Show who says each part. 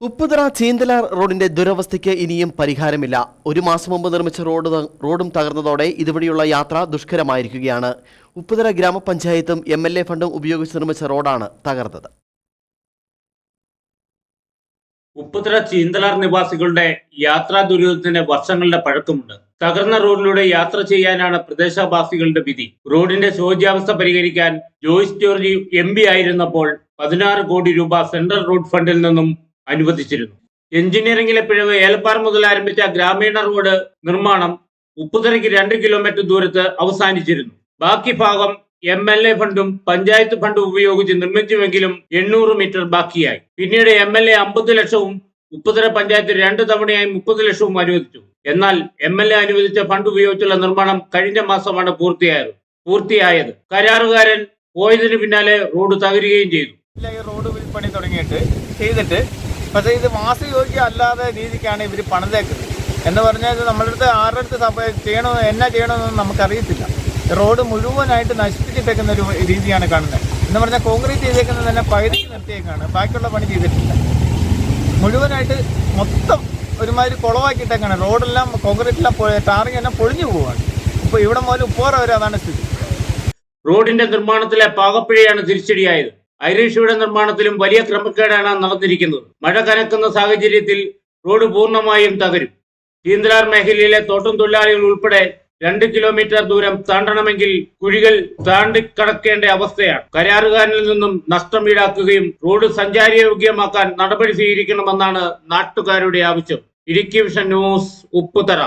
Speaker 1: ഉപ്പുതറ ചീന്തലാർ റോഡിന്റെ ദുരവസ്ഥയ്ക്ക് ഇനിയും പരിഹാരമില്ല. ഒരു മാസം മുമ്പ് നിർമ്മിച്ച റോഡും തകർന്നതോടെ ഇതുവഴിയുള്ള യാത്ര ദുഷ്കരമായിരിക്കുകയാണ്. ഉപ്പുതറ ഗ്രാമപഞ്ചായത്തും MLA ഫണ്ടും ഉപയോഗിച്ച് നിർമ്മിച്ച റോഡാണ് തകർന്നത്.
Speaker 2: ഉപ്പുതറ ചീന്തലാർ നിവാസികളുടെ യാത്രാ ദുരിതത്തിന് വർഷങ്ങളുടെ പഴക്കമുണ്ട്. തകർന്ന റോഡിലൂടെ യാത്ര ചെയ്യാനാണ് പ്രദേശവാസികളുടെ വിധി. റോഡിന്റെ ശോച്യാവസ്ഥ പരിഹരിക്കാൻ ജോയ്സ് ജോർജ് MP ആയിരുന്നപ്പോൾ 16 കോടി രൂപ സെൻട്രൽ റോഡ് ഫണ്ടിൽ നിന്നും അനുവദിച്ചിരുന്നു. എഞ്ചിനീയറിംഗിലെ പിഴവ് ഏലപ്പാറ മുതൽ ആരംഭിച്ച ഗ്രാമീണ റോഡ് നിർമ്മാണം ഉപ്പുതറയ്ക്ക് 2 കിലോമീറ്റർ ദൂരത്ത് അവസാനിച്ചിരുന്നു. ബാക്കി ഭാഗം MLA ഫണ്ടും പഞ്ചായത്ത് ഫണ്ടും ഉപയോഗിച്ച് നിർമ്മിച്ചുവെങ്കിലും 800 മീറ്റർ ബാക്കിയായി. പിന്നീട് MLA 50 ലക്ഷവും ഉപ്പുതറ പഞ്ചായത്ത് 2 തവണയായി 30 ലക്ഷവും അനുവദിച്ചു. എന്നാൽ MLA അനുവദിച്ച ഫണ്ട് ഉപയോഗിച്ചുള്ള നിർമ്മാണം കഴിഞ്ഞ മാസമാണ് പൂർത്തിയായത്. കരാറുകാരൻ പോയതിനു പിന്നാലെ റോഡ് തകരുകയും ചെയ്തു.
Speaker 3: റോഡ് പണി ചെയ്തിട്ട് പക്ഷേ ഇത് വാസയോഗ്യം അല്ലാത്ത രീതിക്കാണ് ഇവർ പണിതേക്കുന്നത് എന്ന് പറഞ്ഞാൽ നമ്മളുടെ അടുത്ത് ആരുടെ അടുത്ത് എന്നാ ചെയ്യണമെന്നൊന്നും നമുക്കറിയത്തില്ല. റോഡ് മുഴുവനായിട്ട് നശിപ്പിച്ചിട്ടേക്കുന്ന ഒരു രീതിയാണ് കാണുന്നത്. എന്ന് പറഞ്ഞാൽ കോൺക്രീറ്റ് ചെയ്തേക്കുന്നത് തന്നെ പകുതിക്ക് നിർത്തിയേക്കാണ്, ബാക്കിയുള്ള പണി ചെയ്തിട്ടില്ല. മുഴുവനായിട്ട് മൊത്തം ഒരുമാതിരി കുളവാക്കിയിട്ടേക്കാണ്. റോഡെല്ലാം കോൺക്രീറ്റെല്ലാം ടാറിങ് എല്ലാം പൊളിഞ്ഞു പോവുകയാണ്. ഇപ്പോൾ ഇവിടെ മുതൽ ഉപ്പോറ വരെ അതാണ് സ്ഥിതി.
Speaker 2: റോഡിന്റെ നിർമ്മാണത്തിലെ പാകപ്പിഴയാണ് തിരിച്ചടിയായത്. ഐറിഷയുടെ നിർമ്മാണത്തിലും വലിയ ക്രമക്കേടാണ് നടന്നിരിക്കുന്നത്. മഴ കനക്കുന്ന സാഹചര്യത്തിൽ റോഡ് പൂർണ്ണമായും തകരും. ചീന്തലാർ മേഖലയിലെ തോട്ടം തൊഴിലാളികൾ ഉൾപ്പെടെ 2 കിലോമീറ്റർ ദൂരം താണ്ടണമെങ്കിൽ കുഴികൾ താണ്ടിക്കടക്കേണ്ട അവസ്ഥയാണ്. കരാറുകാരനിൽ നിന്നും നഷ്ടം ഈടാക്കുകയും റോഡ് സഞ്ചാരയോഗ്യമാക്കാൻ നടപടി സ്വീകരിക്കണമെന്നാണ് നാട്ടുകാരുടെ ആവശ്യം. Idukki vision news, Upputhara.